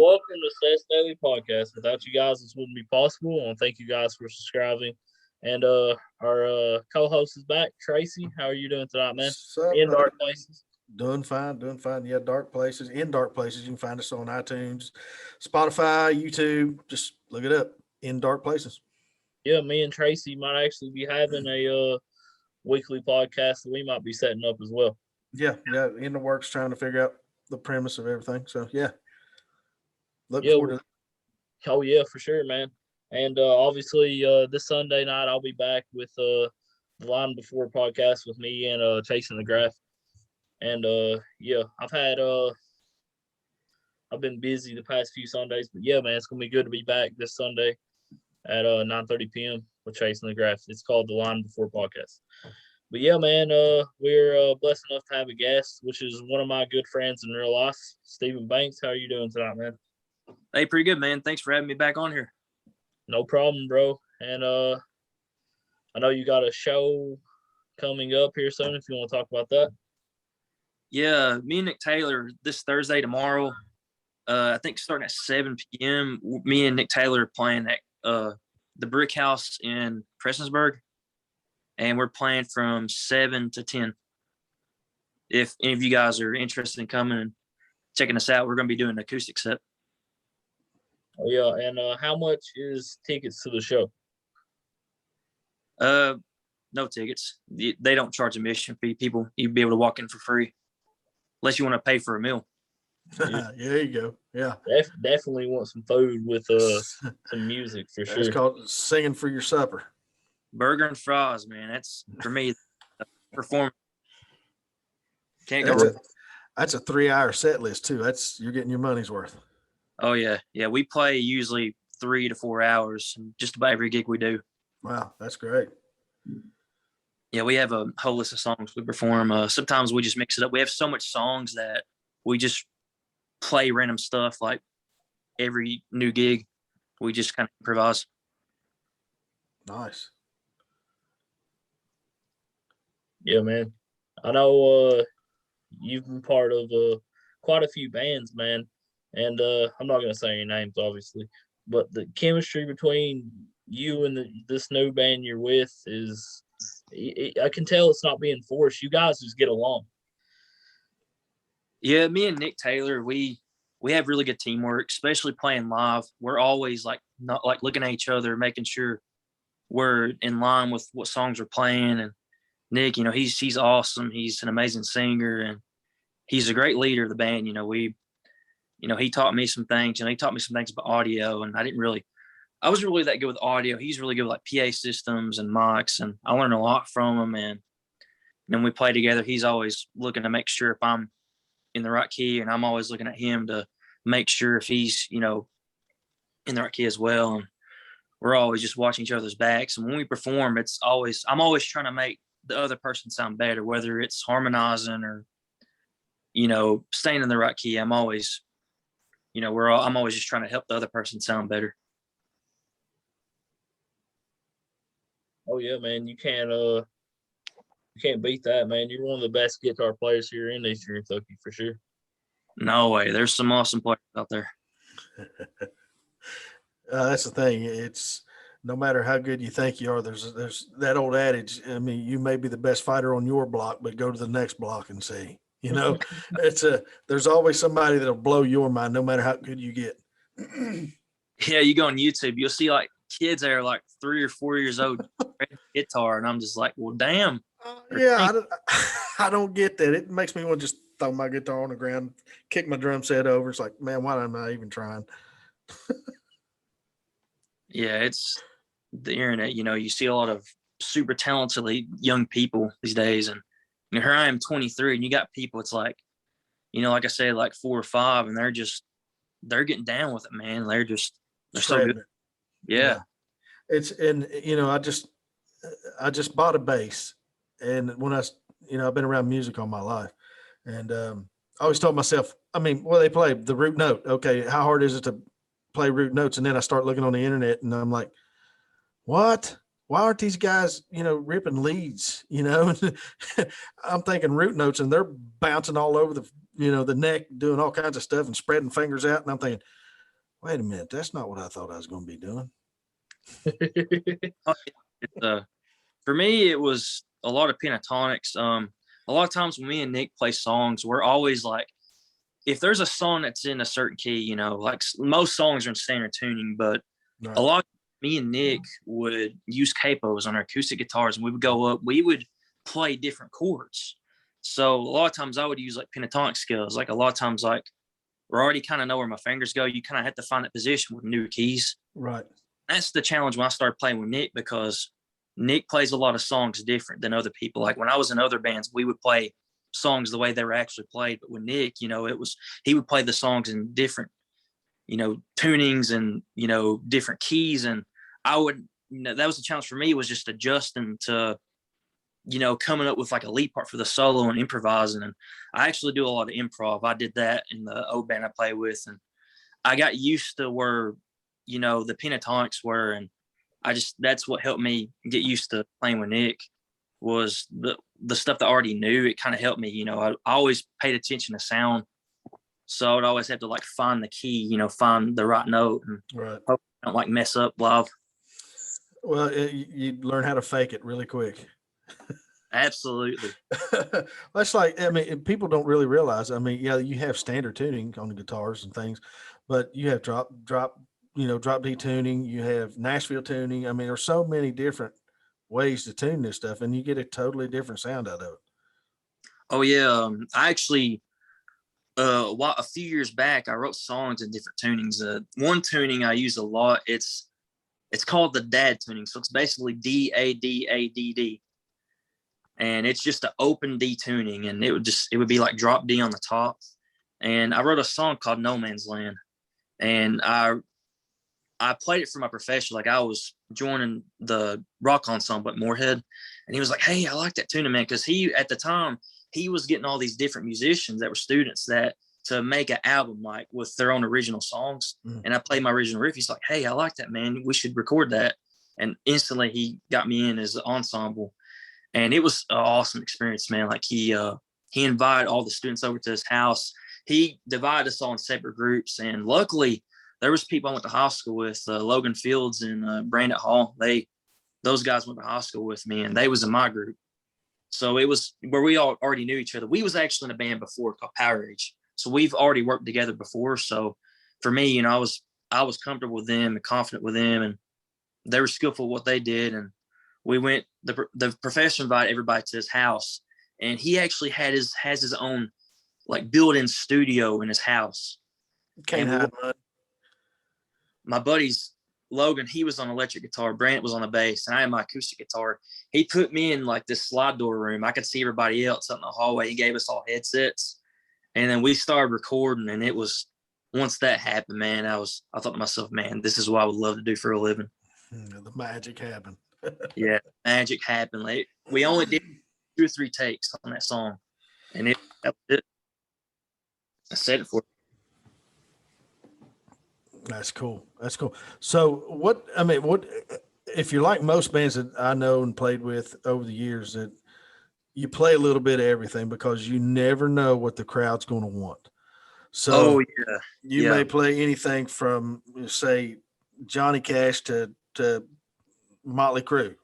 Welcome to Seth's Daily Podcast. Without you guys, this wouldn't be possible. I want to thank you guys for subscribing. And our co-host is back, Tracy. How are you doing tonight, man? What's up, In brother? dark places. Doing fine, doing fine. Yeah, dark places. In dark places, you can find us on iTunes, Spotify, YouTube. Just look it up. In dark places. Yeah, me and Tracy might actually be having a weekly podcast that we might be setting up as well. Yeah. In the works, trying to figure out the premise of everything. So yeah, look Yeah, forward to. oh yeah, for sure, man. And obviously, this Sunday night I'll be back with the Line Before podcast with me and Chasing the Graph. And yeah, I've been busy the past few Sundays, but yeah, man, it's gonna be good to be back this Sunday at 9:30 p.m. with Chasing the Graph. It's called the Line Before podcast. But yeah, man, we're blessed enough to have a guest, which is one of my good friends in real life, Stephen Banks. How are you doing tonight, man? Hey, pretty good, man. Thanks for having me back on here. No problem, bro. And I know you got a show coming up here soon. If you want to talk about that. Yeah, me and Nick Taylor this Thursday tomorrow. I think starting at 7 p.m. Me and Nick Taylor are playing at the Brick House in Prestonsburg, and we're playing from 7 to 10. If any of you guys are interested in coming and checking us out, we're going to be doing an acoustic set. Oh yeah, and how much is tickets to the show? No tickets. They don't charge admission fee. People, you'd be able to walk in for free, unless you want to pay for a meal. Yeah, there you go. Yeah, Definitely want some food with some music for sure. it's called singing for your supper. Burger and fries, man. That's for me. Perform. Can't go That's wrong. That's a 3-hour set list too. You're getting your money's worth. Oh yeah. We play usually 3 to 4 hours, just about every gig we do. Wow, that's great. Yeah, we have a whole list of songs we perform. Sometimes we just mix it up. We have so much songs that we just play random stuff. Like every new gig, we just kind of improvise. Nice. Yeah, man. I know you've been part of quite a few bands, man. And I'm not gonna say any names, obviously, but the chemistry between you and this new band you're with is, I can tell it's not being forced. You guys just get along. Yeah, me and Nick Taylor, we have really good teamwork, especially playing live. We're always not looking at each other, making sure we're in line with what songs we're playing. And Nick, he's awesome. He's an amazing singer, and he's a great leader of the band. He taught me some things. He taught me some things about audio, and I wasn't really that good with audio. He's really good with PA systems and mics, and I learned a lot from him. And then we play together. He's always looking to make sure if I'm in the right key, and I'm always looking at him to make sure if he's, in the right key as well. And we're always just watching each other's backs. And when we perform, I'm always trying to make the other person sound better, whether it's harmonizing or, staying in the right key. I'm always, I'm always just trying to help the other person sound better. Oh yeah, man. You can't beat that, man. You're one of the best guitar players here in Eastern Kentucky for sure. No way. There's some awesome players out there. That's the thing. It's no matter how good you think you are, there's that old adage. I mean, you may be the best fighter on your block, but go to the next block and see. There's always somebody that'll blow your mind, no matter how good you get. Yeah, you go on YouTube, you'll see kids that are 3 or 4 years old guitar, and I'm just like, well, damn. I don't get that. It makes me want to just throw my guitar on the ground, kick my drum set over. It's like, man, why am I even trying? Yeah, it's the internet. You see a lot of super talented young people these days, and here I am, 23, and you got people. It's like I said, 4 or 5, and they're getting down with it, man. They're so good. Yeah. I just bought a bass, and when I've been around music all my life, and I always told myself, they play the root note. Okay, how hard is it to play root notes? And then I start looking on the internet, and I'm like, what? Why aren't these guys, ripping leads? I'm thinking root notes, and they're bouncing all over the neck, doing all kinds of stuff and spreading fingers out. And I'm thinking, wait a minute, that's not what I thought I was going to be doing. It's, for me, it was a lot of pentatonics. A lot of times when me and Nick play songs, we're always like, if there's a song that's in a certain key, you know, like most songs are in standard tuning, but Right. a lot, me and Nick would use capos on our acoustic guitars, and we would go up, we would play different chords. So a lot of times I would use like pentatonic scales. Like a lot of times, like we're already kind of know where my fingers go. You kind of have to find that position with new keys. Right. That's the challenge when I started playing with Nick, because Nick plays a lot of songs different than other people. Like when I was in other bands, we would play songs the way they were actually played. But with Nick, you know, he would play the songs in different, you know, tunings and, you know, different keys. And I would, you know, that was the challenge for me, was just adjusting to, you know, coming up with like a lead part for the solo and improvising. And I actually do a lot of improv. I did that in the old band I play with, and I got used to where, you know, the pentatonics were, and that's what helped me get used to playing with Nick, was the stuff that I already knew. It kind of helped me, you know. I always paid attention to sound, so I would always have to like find the key, you know, find the right note, and Right. hope I don't like mess up live. Well, you learn how to fake it really quick. Absolutely. That's like, I mean, people don't really realize. I mean, yeah, you have standard tuning on the guitars and things, but you have drop, you know, drop D tuning. You have Nashville tuning. I mean, there's so many different ways to tune this stuff, and you get a totally different sound out of it. Oh yeah, I actually, a few years back, I wrote songs in different tunings. One tuning I use a lot. It's called the DAD tuning. So it's basically DADADD. And it's just an open D tuning, and it would be like drop D on the top. And I wrote a song called No Man's Land, and I played it for my professor. Like I was joining the rock ensemble at Moorhead, and he was like, "Hey, I like that tuning, man," because at the time he was getting all these different musicians that were students that to make an album like with their own original songs. And I played my original riff. He's like, "Hey, I like that, man. We should record that." And instantly he got me in his ensemble. And it was an awesome experience, man. Like he invited all the students over to his house. He divided us all in separate groups, and luckily there was people I went to high school with, Logan Fields and Brandon Hall. Those guys went to high school with me, and they was in my group. So it was where we all already knew each other. We was actually in a band before called Power Age, so we've already worked together before. So for me, you know, I was comfortable with them and confident with them, and they were skillful at what they did. And we went, the professor invited everybody to his house, and he actually has his own like built-in studio in his house. Can't hide much. My buddies, Logan, he was on electric guitar, Brant was on the bass, and I had my acoustic guitar. He put me in like this slide door room. I could see everybody else out in the hallway. He gave us all headsets, and then we started recording. And it was, once that happened, man, I thought to myself, man, this is what I would love to do for a living. The magic happened. Yeah, magic happened. Like, we only did 2 or 3 takes on that song, and that was it. I said it for you. That's cool. That's cool. So what if you're like most bands that I know and played with over the years, that you play a little bit of everything because you never know what the crowd's going to want. So yeah, you may play anything from, say, Johnny Cash to Motley Crue.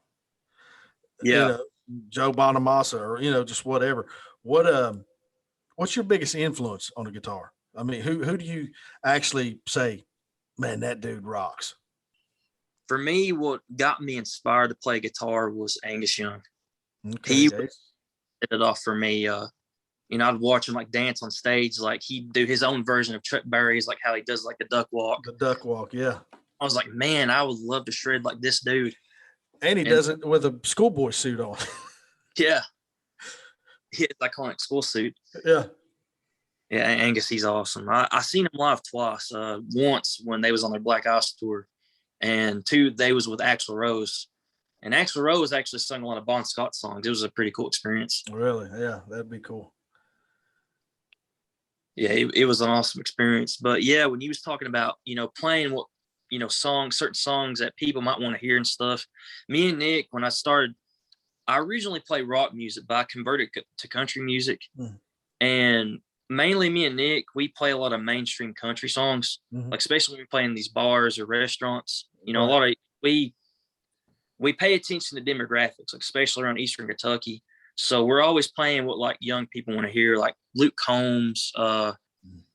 Yeah. You know, Joe Bonamassa, or, you know, just whatever. What's your biggest influence on the guitar? I mean, who do you actually say, man, that dude rocks? For me, what got me inspired to play guitar was Angus Young. Okay, He set it off for me. You know, I'd watch him like dance on stage, like he'd do his own version of Chuck Berry's, like how he does like the duck walk. The duck walk, yeah. I was like, man, I would love to shred like this dude. And he does it with a schoolboy suit on. Yeah. His iconic school suit. Yeah. Yeah, Angus, he's awesome. I seen him live twice. Once when they was on their Black Ice tour, and 2 they was with Axl Rose. And Axl Rose actually sung a lot of Bon Scott songs. It was a pretty cool experience. Really? Yeah, that'd be cool. Yeah, it was an awesome experience. But yeah, when you was talking about, you know, playing what, you know, certain songs that people might want to hear and stuff. Me and Nick, when I started, I originally played rock music, but I converted to country music. And mainly me and Nick, we play a lot of mainstream country songs, Mhm. like especially when we play in these bars or restaurants. You know, a Right. lot of we pay attention to demographics, like especially around Eastern Kentucky. So we're always playing what like young people want to hear, like Luke Combs.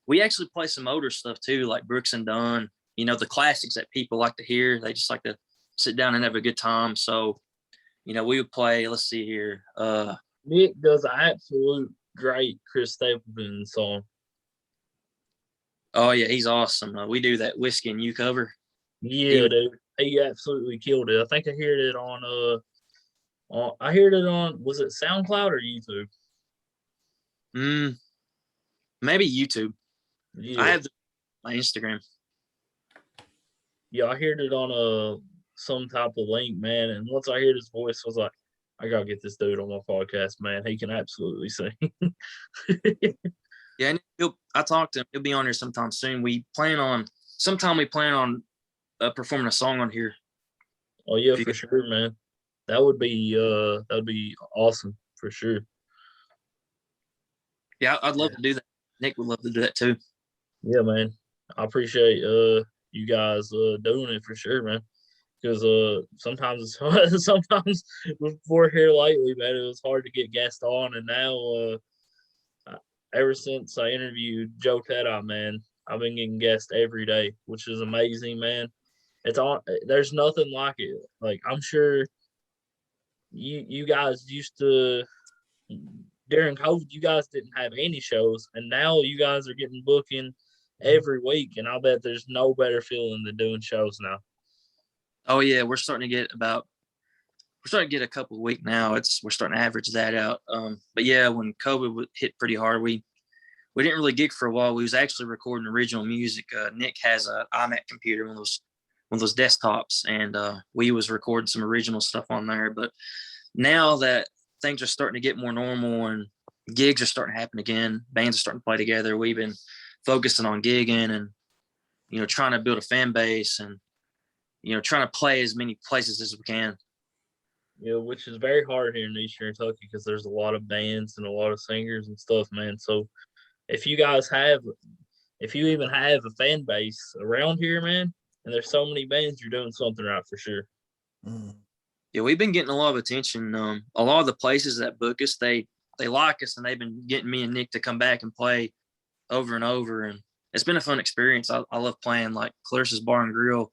We actually play some older stuff too, like Brooks and Dunn. You know, the classics that people like to hear. They just like to sit down and have a good time. So, you know, we would play. Let's see here. Nick does an absolute great Chris Stapleton song. Oh yeah, he's awesome. We do that Whiskey and You cover. Yeah, dude, he absolutely killed it. I think I heard it on I heard it on, was it SoundCloud or YouTube? Maybe YouTube. I Yeah, have my Instagram. yeah, I heard it on some type of link, man. And once I heard his voice, I was like, I gotta get this dude on my podcast, man. He can absolutely sing. Yeah, and I talked to him. He'll be on here sometime soon. We plan on performing a song on here. Oh yeah, If you for could- sure, man. That would be awesome for sure. Yeah, I'd love to do that. Nick would love to do that too. Yeah, man. I appreciate you guys doing it for sure, man. Because sometimes it's hard. Sometimes before here lately, man, it was hard to get guests on, and now ever since I interviewed Joe Tedai, man, I've been getting guests every day, which is amazing, man. It's on. There's nothing like it. Like I'm sure you guys used to during COVID, you guys didn't have any shows, and now you guys are getting booking every week, and I bet there's no better feeling than doing shows now. Oh yeah, we're starting to get a couple a week now. We're starting to average that out. But yeah, when COVID hit pretty hard, we didn't really gig for a while. We was actually recording original music. Nick has a iMac computer, one of those desktops, and we was recording some original stuff on there. But now that things are starting to get more normal and gigs are starting to happen again, bands are starting to play together, we've been focusing on gigging and, you know, trying to build a fan base and, you know, trying to play as many places as we can. Yeah, which is very hard here in Eastern Kentucky because there's a lot of bands and a lot of singers and stuff, man. So if you guys if you even have a fan base around here, man, and there's so many bands, you're doing something right for sure. Mm. Yeah, we've been getting a lot of attention. A lot of the places that book us, they like us, and they've been getting me and Nick to come back and play over and over. And it's been a fun experience. I love playing like Clarissa's Bar and Grill.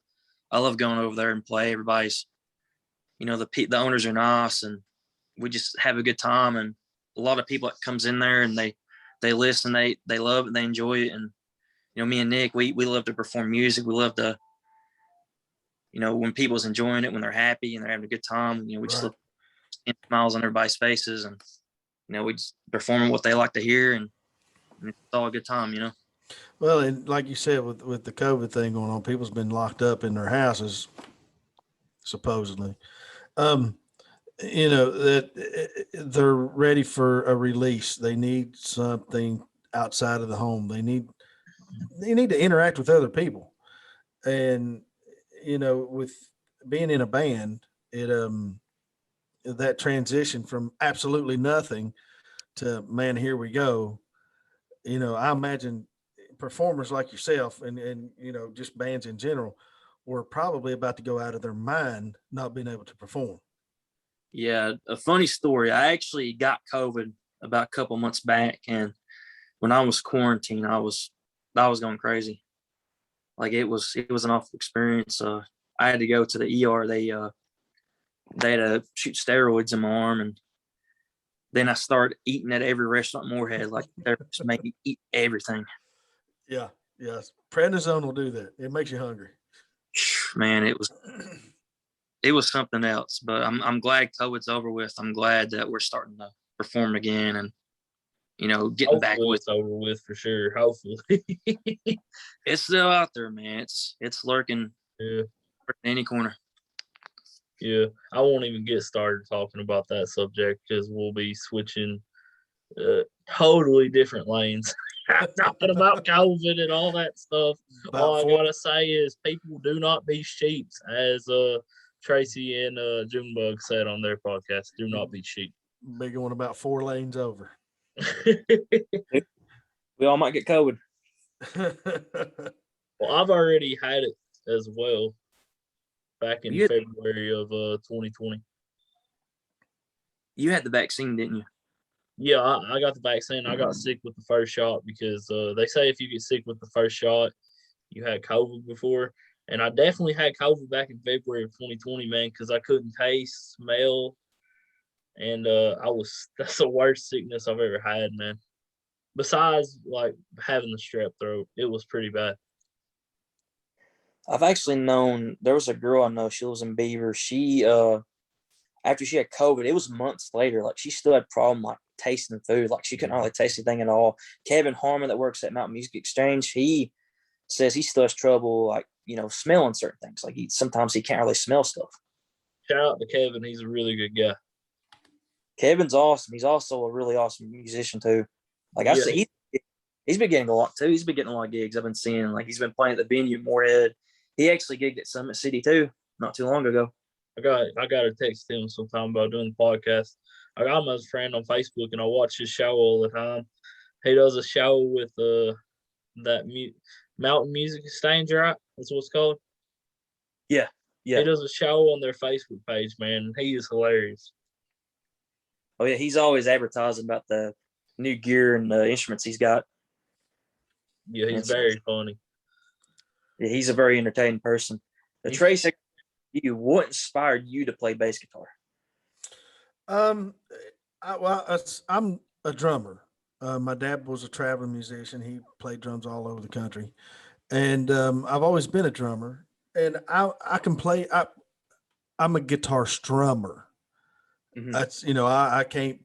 I love going over there and play. Everybody's, you know, the owners are nice, and we just have a good time. And a lot of people that comes in there and they listen, they love it, they enjoy it. And you know, me and Nick, we love to perform music. We love to, you know, when people's enjoying it, when they're happy and they're having a good time, you know, we just Right. look smiles on everybody's faces, and you know, we just performing what they like to hear, and it's all a good time, you know. Well, and like you said, with the COVID thing going on, people's been locked up in their houses, supposedly. Um, you know that they're ready for a release. They need something outside of the home. They need to interact with other people, and you know, with being in a band, it that transition from absolutely nothing to man, here we go. You know, I imagine performers like yourself and you know, just bands in general were probably about to go out of their mind not being able to perform. Yeah, a funny story. I actually got COVID about a couple months back, and when I was quarantined, I was going crazy. Like it was an awful experience. I had to go to the ER. They had to shoot steroids in my arm, and then I started eating at every restaurant in Moorhead. Like they just made me eat everything. Yeah, yes. Prednisone will do that. It makes you hungry. Man, it was something else. But I'm glad COVID's over with. I'm glad that we're starting to perform again, and you know, getting back Hopefully with. it's over with for sure. Hopefully. It's still out there, man. It's lurking Yeah. in any corner. Yeah. I won't even get started talking about that subject because we'll be switching totally different lanes. Talking about COVID and all that stuff. About All I four, gotta say is people do not be sheeps, as Tracy and Junebug said on their podcast. Do not be sheep. big one about 4 lanes over. We all might get COVID. Well, I've already had it as well back in You had, February of 2020. you had the vaccine, didn't you? Yeah, I got the vaccine. I got sick with the first shot because they say if you get sick with the first shot, you had COVID before. And I definitely had COVID back in February of 2020, man, because I couldn't taste, smell, and that's the worst sickness I've ever had, man. Besides like having the strep throat, it was pretty bad. I've actually known there was a girl I know. She lives in Beaver. She after she had COVID, it was months later. Like she still had problem like tasting food. Like she couldn't really taste anything at all. Kevin Harmon that works at Mountain Music Exchange, he says he still has trouble like smelling certain things. Like sometimes he can't really smell stuff. Shout out to Kevin. He's a really good guy. Kevin's awesome. He's also a really awesome musician too. Like I see, he's been getting a lot too. He's been getting a lot of gigs. I've been seeing like he's been playing at the venue Moorhead. He actually gigged at Summit City too, not too long ago. I got to text him sometime about doing the podcast. I got him as a friend on Facebook, and I watch his show all the time. He does a show with Mountain Music Exchange, right? That's what it's called. Yeah. He does a show on their Facebook page, man. He is hilarious. Oh yeah, he's always advertising about the new gear and the instruments he's got. Yeah, he's very funny. Yeah, he's a very entertaining person. Trace, what inspired you to play bass guitar? I'm a drummer. My dad was a traveling musician. He played drums all over the country, and I've always been a drummer. And I can play. I'm a guitar strummer. Mm-hmm. That's I can't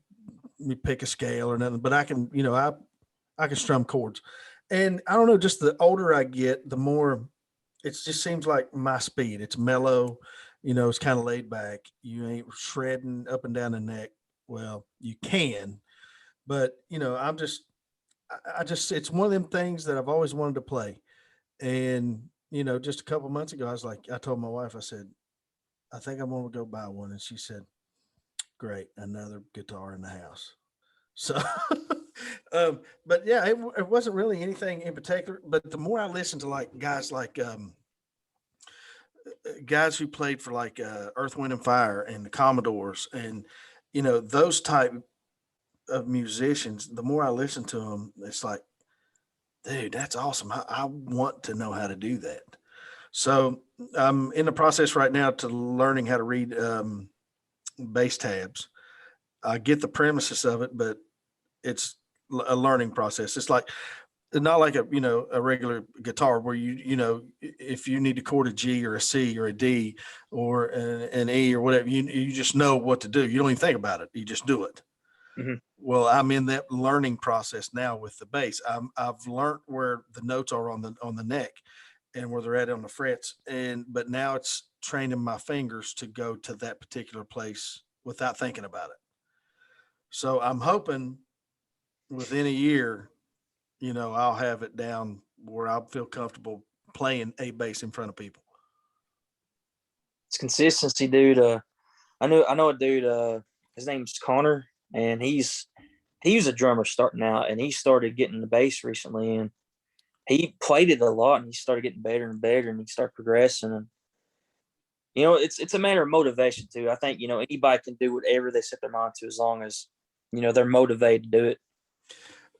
pick a scale or nothing, but I can I can strum chords. And I don't know, just the older I get, the more it just seems like my speed. It's mellow, it's kind of laid back. You ain't shredding up and down the neck. Well, you can, but I just it's one of them things that I've always wanted to play. And just a couple months ago, I told my wife, I said, I think I'm going to go buy one. And she said, great, another guitar in the house. So, but yeah, it wasn't really anything in particular. But the more I listen to like guys who played for like Earth, Wind, and Fire and the Commodores, and those type of musicians, the more I listen to them, it's like, dude, that's awesome. I want to know how to do that. So I'm in the process right now to learning how to read bass tabs. I get the premises of it, but it's a learning process. It's not like a regular guitar where if you need to chord a G or a C or a D or an E or whatever, you just know what to do. You don't even think about it. You just do it. Mm-hmm. Well, I'm in that learning process now with the bass. I've learned where the notes are on the neck and where they're at on the frets. But now it's training my fingers to go to that particular place without thinking about it. So I'm hoping within a year, I'll have it down where I'll feel comfortable playing a bass in front of people. It's consistency, dude. I know a dude, his name's Connor, and he was a drummer starting out, and he started getting the bass recently, and he played it a lot, and he started getting better and better, and he started progressing. And it's a matter of motivation too. I think anybody can do whatever they set their mind to as long as they're motivated to do it.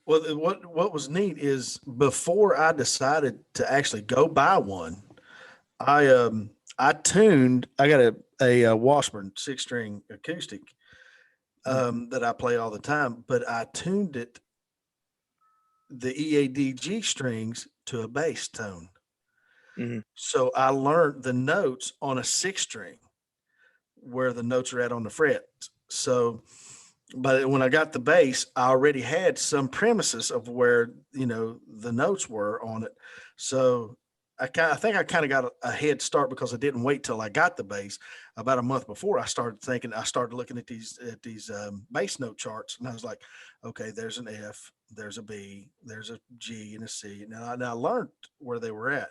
Well, what was neat is before I decided to actually go buy one, I got a Washburn 6-string acoustic that I play all the time, but I tuned the EADG strings to a bass tone. Mm-hmm. So I learned the notes on a 6-string where the notes are at on the fret. So, but when I got the bass, I already had some premises of where, the notes were on it. So I think I kind of got a head start because I didn't wait till I got the bass. About a month before, I started looking at these bass note charts, and I was like, okay, there's an F, there's a B, there's a G and a C. Now I learned where they were at.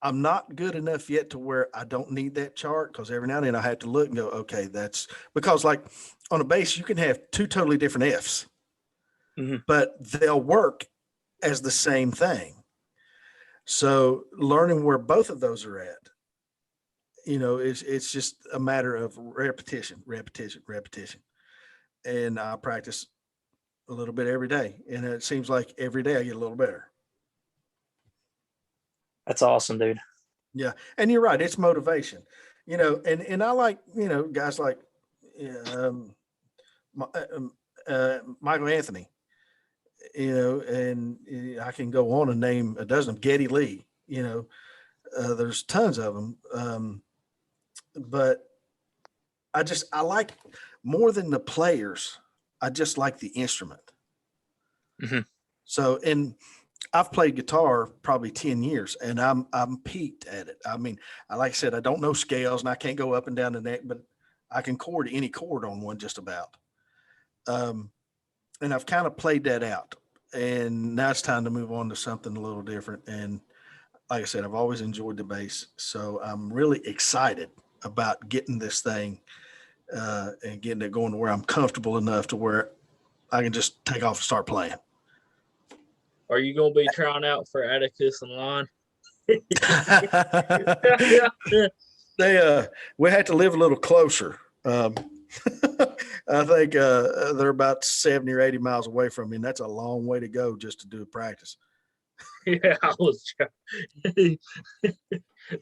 I'm not good enough yet to where I don't need that chart, because every now and then I have to look and go, okay, that's because like on a bass, you can have two totally different Fs. Mhm. but they'll work as the same thing. So learning where both of those are at, it's just a matter of repetition, repetition, repetition. And I practice a little bit every day. And it seems like every day I get a little better. That's awesome, dude. Yeah. And you're right. It's motivation, and I like, guys like um, Michael Anthony, and I can go on and name a dozen of Geddy Lee, there's tons of them. But I like more than the players. I just like the instrument. Mhm. So, and I've played guitar probably 10 years and I'm peaked at it. I mean, like I said, I don't know scales and I can't go up and down the neck, but I can chord any chord on one just about. And I've kind of played that out. And now it's time to move on to something a little different. And like I said, I've always enjoyed the bass. So I'm really excited about getting this thing and getting it going to where I'm comfortable enough to where I can just take off and start playing. Are you gonna be trying out for Atticus and Lon? We had to live a little closer. I think they're about 70 or 80 miles away from me, and that's a long way to go just to do a practice. Yeah, I was trying.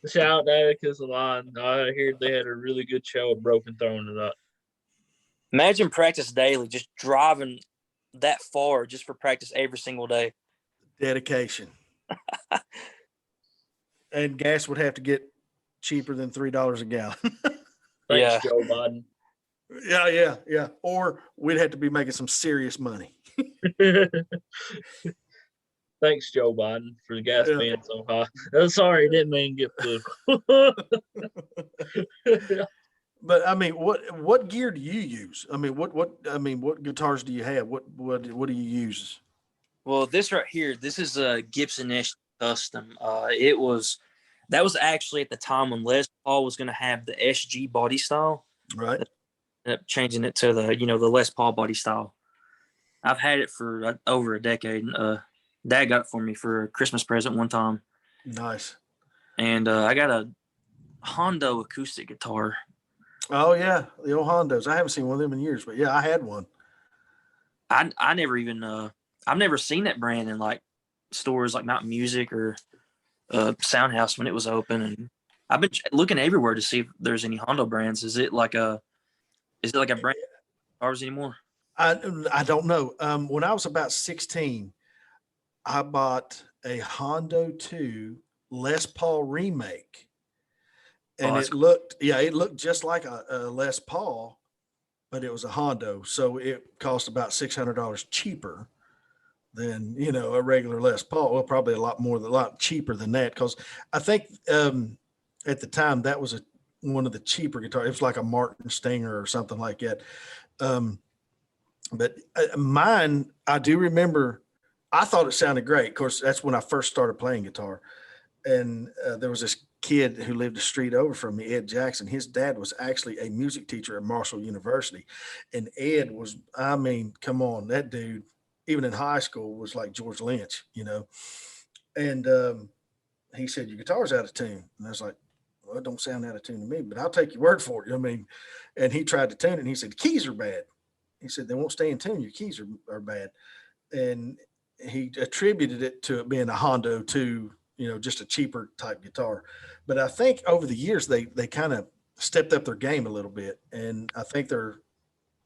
Shout out to Atticus and Lon. I hear they had a really good show at Broken Throne tonight. Imagine practice daily, just driving that far just for practice every single day. Dedication. And gas would have to get cheaper than $3 a gallon. Thanks, Yeah. Joe Biden. Yeah. Or we'd have to be making some serious money. Thanks, Joe Biden, for the gas Yeah. being so high. Sorry, didn't mean to get political. But I mean, what gear do you use? I mean, what guitars do you have? What do you use? Well, this right here, this is a Gibson S Custom. That was actually at the time when Les Paul was going to have the SG body style. Right. Ended up changing it to the the Les Paul body style. I've had it for over a decade. Dad got it for me for a Christmas present one time. Nice. And I got a Hondo acoustic guitar. Oh yeah, the old Hondos. I haven't seen one of them in years, but yeah, I had one. I never even I've never seen that brand in like stores like Mountain Music or Soundhouse when it was open, and I've been looking everywhere to see if there's any Hondo brands. Is it like a brand ours anymore? I don't know. When I was about 16, I bought a Hondo 2 Les Paul remake. And Oh, it looked just like a Les Paul, but it was a Hondo. So it cost about $600 cheaper than, a regular Les Paul. Well, probably a lot cheaper than that. Cause I think, at the time that was one of the cheaper guitars. It was like a Martin Stinger or something like that. But mine, I do remember, I thought it sounded great. Of course, that's when I first started playing guitar. And there was this kid who lived a street over from me, Ed Jackson. His dad was actually a music teacher at Marshall University. And Ed was, I mean, come on, that dude, even in high school, was like George Lynch, And he said, your guitar's out of tune. And I was like, well, it don't sound out of tune to me, but I'll take your word for it. I mean, and he tried to tune it and he said, the keys are bad. He said, they won't stay in tune. Your keys are bad. And he attributed it to it being a Hondo 2, just a cheaper type guitar. But I think over the years, they kind of stepped up their game a little bit. And I think they're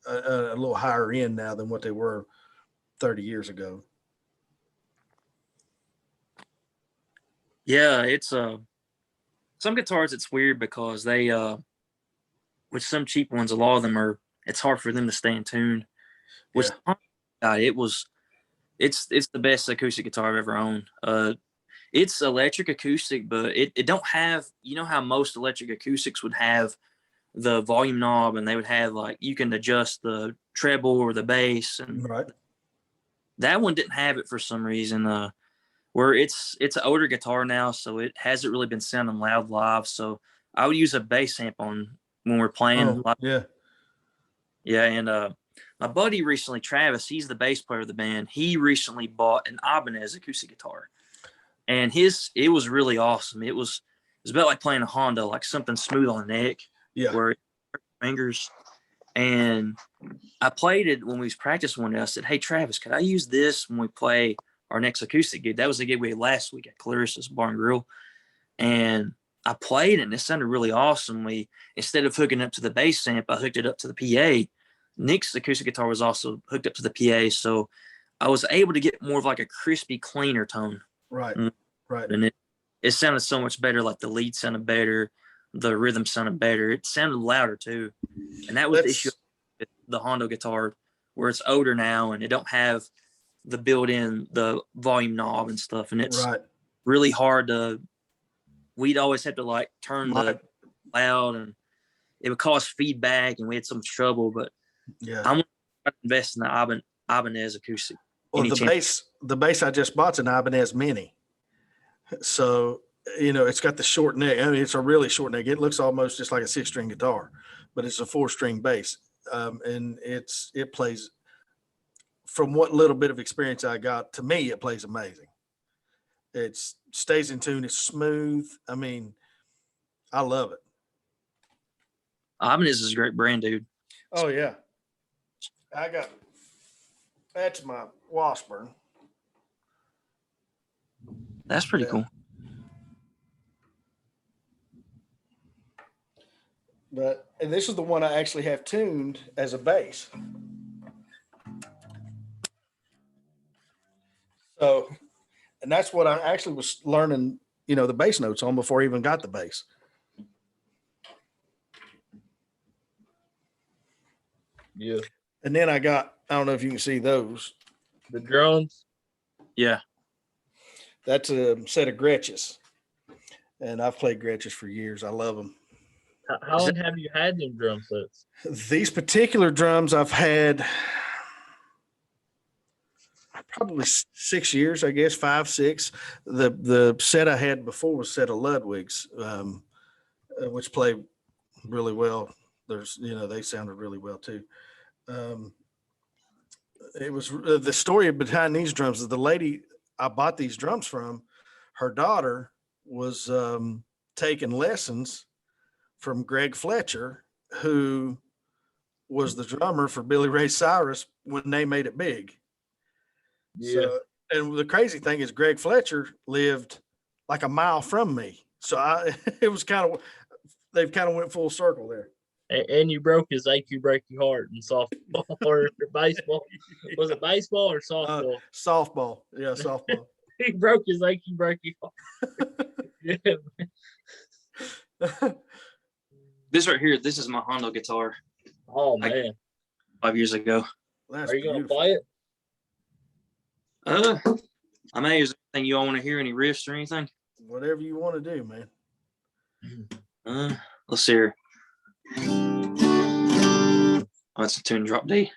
a little higher end now than what they were 30 years ago. Yeah, it's some guitars it's weird because they with some cheap ones, a lot of them it's hard for them to stay in tune. Which it's the best acoustic guitar I've ever owned. It's electric acoustic, but it don't have, how most electric acoustics would have the volume knob, and they would have like you can adjust the treble or the bass, and Right. that one didn't have it for some reason. Where it's an older guitar now, so it hasn't really been sounding loud live. So I would use a bass amp when we're playing live. Yeah. Yeah, and my buddy recently, Travis, he's the bass player of the band. He recently bought an Ibanez acoustic guitar, and it was really awesome. It was about like playing a Honda, like something smooth on the neck, Yeah. where it hurt your fingers. And I played it when we was practicing one day. I said, "Hey Travis, could I use this when we play our next acoustic gig?" That was the gig we had last week at Clarissa's Bar and Grill, and I played it, and it sounded really awesome. Instead of hooking up to the bass amp, I hooked it up to the PA. Nick's acoustic guitar was also hooked up to the PA, so I was able to get more of like a crispy, cleaner tone. Right. Right. And it sounded so much better. Like the lead sounded better, the rhythm sounded better. It sounded louder too, and that was the issue with the Hondo guitar, where it's older now and it don't have the built-in the volume knob and stuff, and it's really hard to. We'd always have to like turn the loud, and it would cause feedback, and we had some trouble. But yeah, I'm gonna invest in the Ibanez acoustic. Well, the bass I just bought's an Ibanez Mini, so it's got the short neck. I mean, it's a really short neck. It looks almost just like a 6-string guitar, but it's a 4-string bass, and it plays. From what little bit of experience I got, to me, it plays amazing. It stays in tune. It's smooth. I mean, I love it. Ibanez is a great brand, dude. Oh yeah, that's my Washburn. That's pretty cool. And this is the one I actually have tuned as a bass. So, and that's what I actually was learning, the bass notes on before I even got the bass. Yeah. And then I don't know if you can see those. The drums. Yeah. That's a set of Gretches. And I've played Gretches for years. I love them. How long have you had them drum sets? These particular drums I've had probably 6 years, I guess, 5, 6. The set I had before was a set of Ludwig's, which play really well. They sounded really well too. It was the story behind these drums is the lady I bought these drums from, her daughter was taking lessons from Greg Fletcher, who was the drummer for Billy Ray Cyrus when they made it big. Yeah. So, and the crazy thing is Greg Fletcher lived like a mile from me. So it was they've kind of went full circle there. And you broke his AQ Break Your Heart in softball or baseball. Was it baseball or softball? Softball. Yeah, softball. He broke his AQ Break Your Heart. Yeah. This right here, this is my Hondo guitar. Oh, man. 5 years ago. That's Are you going to beautiful. play it? I mean, is there anything you all want to hear? Any riffs or anything? Whatever you want to do, man. Let's see here. Oh, it's a tune drop D.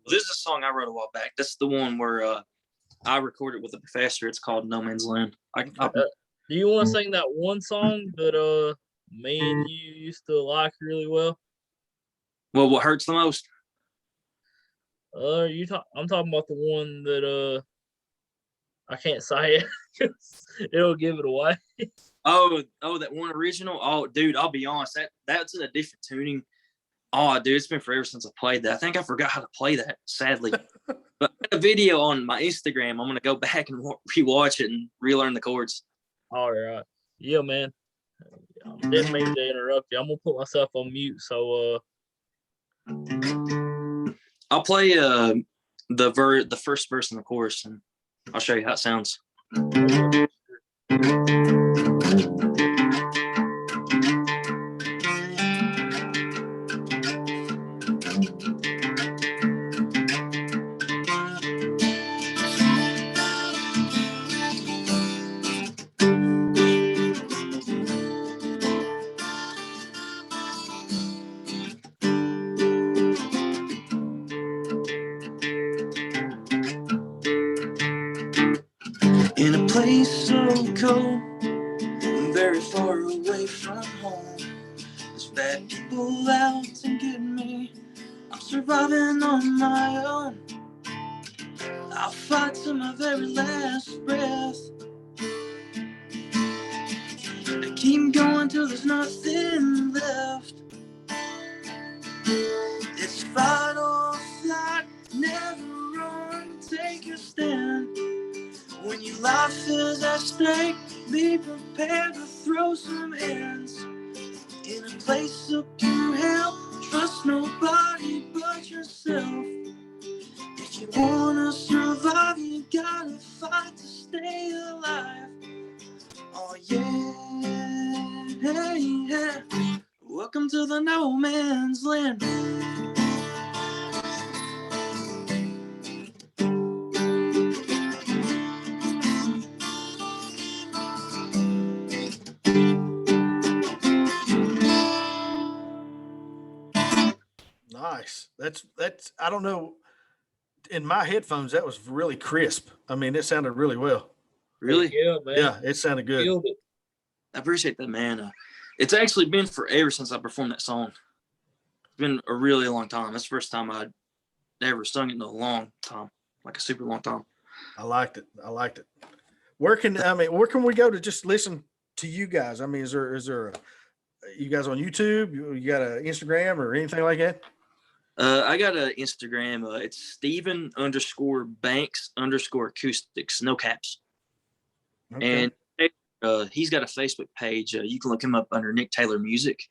This is a song I wrote a while back. That's the one where I recorded with the professor. It's called No Man's Land. Do you want to sing that one song that me and you used to like really well? Well, what hurts the most? I'm talking about the one that I can't say it because it'll give it away. Oh, that one original. Oh, dude, I'll be honest. That's in a different tuning. Oh, dude, it's been forever since I played that. I think I forgot how to play that, sadly. But I got a video on my Instagram. I'm gonna go back and rewatch it and relearn the chords. All right. Yeah, man. I didn't mean to interrupt you. I'm gonna put myself on mute. So I'll play the first verse and the chorus, and I'll show you how it sounds. In a place so cold and very far away from home, there's bad people out to get me. surviving on my own. I'll fight to my very last breath. I keep going till there's nothing left. It's fight or flight, never run, take your stand. When your life is at stake, be prepared to throw some hands. In a place of pure hell, trust nobody but yourself. If you wanna survive, you gotta fight to stay alive. Oh yeah, yeah. Welcome to the no man's land. Nice. That's I don't know. In my headphones, that was really crisp. I mean, it sounded really well. Really? Yeah, man. Yeah, it sounded good. Killed it. I appreciate that, man. It's actually been forever since I performed that song. It's been a really long time. That's the first time I'd ever sung it in a long time, like a super long time. I liked it. I liked it. Where can we go to just listen to you guys? I mean, is there you guys on YouTube? You got an Instagram or anything like that? I got an Instagram. It's Steven_Banks_acoustics, no caps. Okay. And he's got a Facebook page. You can look him up under Nick Taylor Music.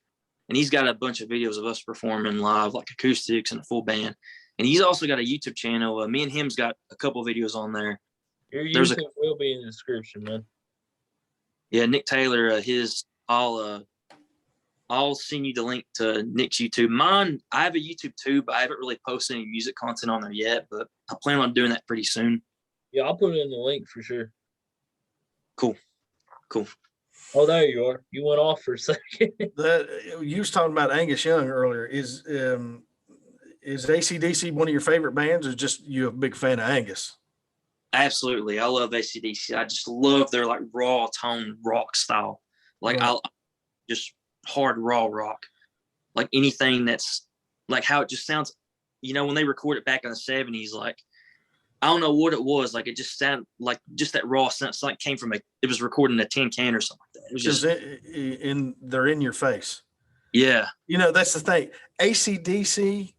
And he's got a bunch of videos of us performing live, like acoustics and a full band. And he's also got a YouTube channel. Me and him's got a couple videos on there. Your There's YouTube will be in the description, man. Yeah, Nick Taylor, I'll send you the link to Nick's YouTube. Mine, I have a YouTube too, but I haven't really posted any music content on there yet, but I plan on doing that pretty soon. Yeah, I'll put it in the link for sure. Cool. Oh, there you are. You went off for a second. You was talking about Angus Young earlier. Is AC/DC one of your favorite bands, or just you a big fan of Angus? Absolutely. I love AC/DC. I just love their like raw tone rock style. Like Right. I just hard raw rock. Like anything that's like how it just sounds, when they recorded back in the 70s, like I don't know what it was. Like it just sounded like just that raw sounds like came from it was recorded in a tin can or something like that. It was just They're in your face. yeah. That's the thing. AC/DC,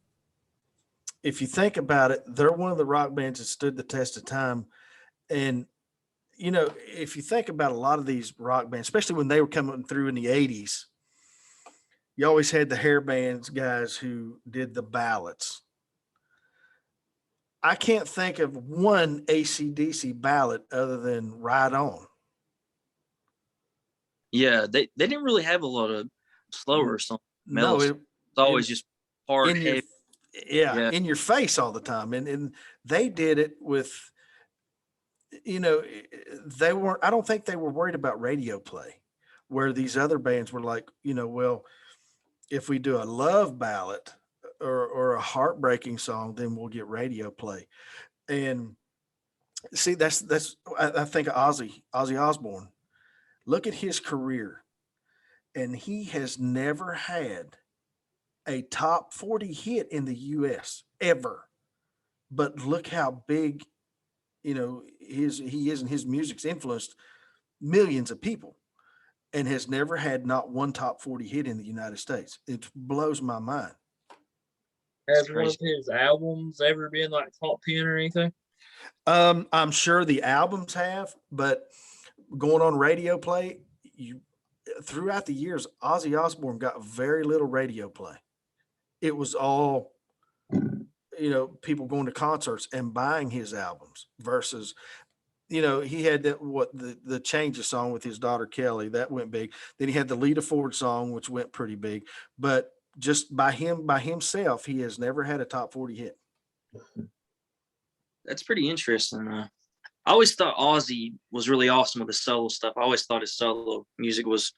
if you think about it, they're one of the rock bands that stood the test of time. And, if you think about a lot of these rock bands, especially when they were coming through in the 80s, you always had the hair bands guys who did the ballads. I can't think of one AC/DC ballad other than Ride On. Yeah. They didn't really have a lot of slower songs. No, It's always just hard, in your, heavy. yeah, in your face all the time. And they did it with, they weren't, I don't think they were worried about radio play, where these other bands were like, well, if we do a love ballad or a heartbreaking song, then we'll get radio play. And see, I think of Ozzy Osbourne. Look at his career, and he has never had a top 40 hit in the US ever. But look how big, he is, and his music's influenced millions of people, and has never had not one top 40 hit in the United States. It blows my mind. Has one of his albums ever been like top 10 or anything? I'm sure the albums have, but going on radio play, throughout the years, Ozzy Osbourne got very little radio play. It was all, people going to concerts and buying his albums versus, he had the Changes song with his daughter Kelly that went big. Then he had the Lita Ford song, which went pretty big. But just by himself, he has never had a top 40 hit. That's pretty interesting. I always thought Ozzy was really awesome with his solo stuff. I always thought his solo music was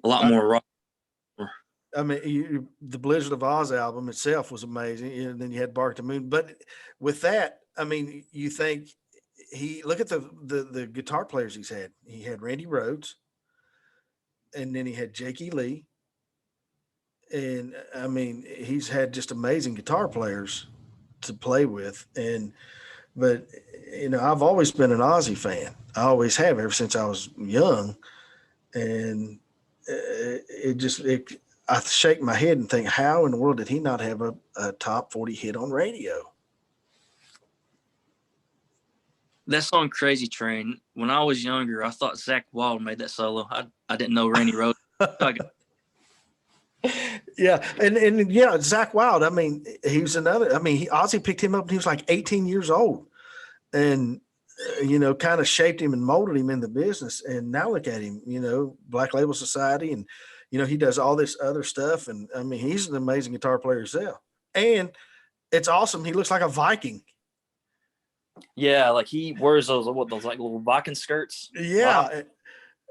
a lot more rock. I mean, the Blizzard of Oz album itself was amazing, and then you had Bark the Moon. But with that, I mean, you think look at the guitar players he's had. He had Randy Rhoads, and then he had Jakey Lee, And I mean, he's had just amazing guitar players to play with. But I've always been an Ozzy fan. I always have ever since I was young. And I shake my head and think, how in the world did he not have a top 40 hit on radio? That song "Crazy Train." When I was younger, I thought Zach Wild made that solo. I didn't know Randy Rhoads. Yeah, and Zach Wild. I mean, he was another. I mean, Ozzy picked him up when he was like 18 years old, and kind of shaped him and molded him in the business. And now look at him. Black Label Society, and he does all this other stuff. And I mean, he's an amazing guitar player himself. And it's awesome. He looks like a Viking. Yeah, like he wears those like little Viking skirts. Yeah, Wow.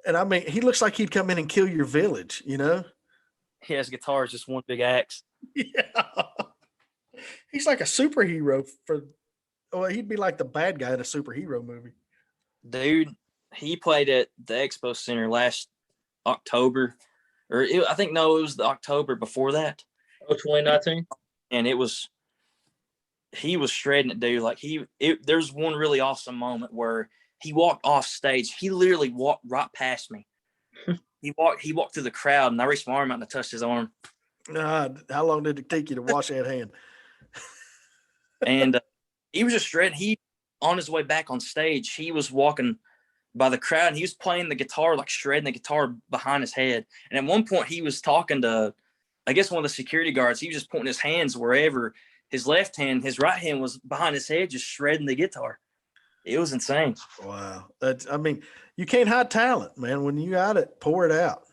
and I mean, he looks like he'd come in and kill your village. He has guitars, just one big axe. Yeah. He's like a superhero he'd be like the bad guy in a superhero movie. Dude, he played at the Expo Center last October. It was the October before that. Oh, 2019? And he was shredding it, dude. Like there's one really awesome moment where he walked off stage. He literally walked right past me. He walked through the crowd, and I reached my arm out and I touched his arm. How long did it take you to wash that hand? And he was just shredding. He, on his way back on stage, he was walking by the crowd, and he was playing the guitar, like shredding the guitar behind his head. And at one point, he was talking to, I guess, one of the security guards. He was just pointing his hands wherever. His left hand, his right hand was behind his head, just shredding the guitar. It was insane. Wow. I mean, you can't hide talent, man. When you got it, pour it out.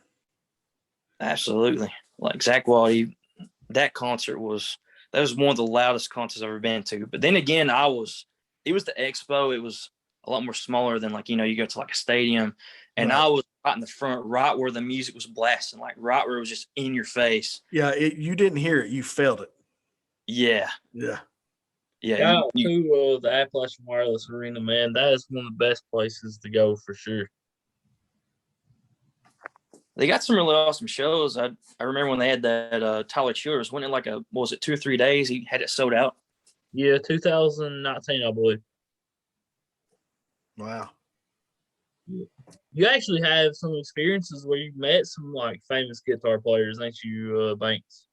Absolutely. Like Zach Wild, that was one of the loudest concerts I've ever been to. But then again, it was the Expo. It was a lot more smaller than you go to like a stadium. And Right. I was right in the front, right where the music was blasting, like right where it was just in your face. Yeah. You didn't hear it. You felt it. Yeah. Yeah. Yeah. Shout out to the Appalachian Wireless Arena, man. That is one of the best places to go for sure. They got some really awesome shows. I remember when they had that Tyler Childers, went in 2 or 3 days? He had it sold out. Yeah, 2019, I believe. Wow. You actually have some experiences where you met some famous guitar players, ain't you, Banks?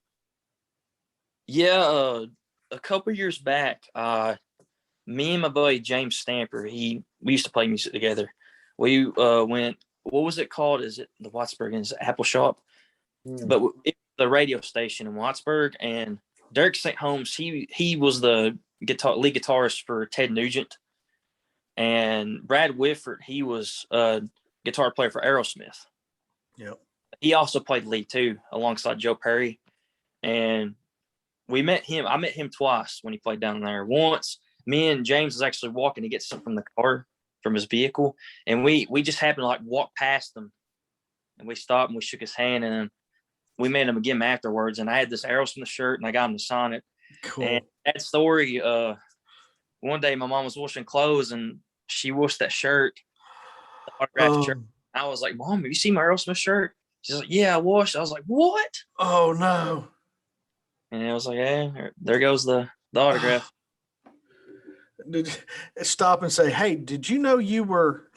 Yeah, a couple years back, me and my buddy James Stamper, we used to play music together. We went. What was it called? Is it the Wattsburg? Is it Apple Shop? But it was the radio station in Wattsburg, and Derek St. Holmes, he was the lead guitarist for Ted Nugent, and Brad Whitford, he was a guitar player for Aerosmith. Yep. He also played lead too, alongside Joe Perry, and I met him twice when he played down there. Once, me and James was actually walking to get something from the car, from his vehicle, and we just happened to walk past him, and we stopped and we shook his hand, and then we met him again afterwards. And I had this Aerosmith shirt, and I got him to sign it. Cool. And that story, one day my mom was washing clothes, and she washed that shirt, the autographed shirt. I was like, "Mom, have you seen my Aerosmith shirt?" She's like, "Yeah, I washed." I was like, "What?" Oh no. And I was like, "Yeah, there goes the autograph." Did stop and say, "Hey, did you know you were?"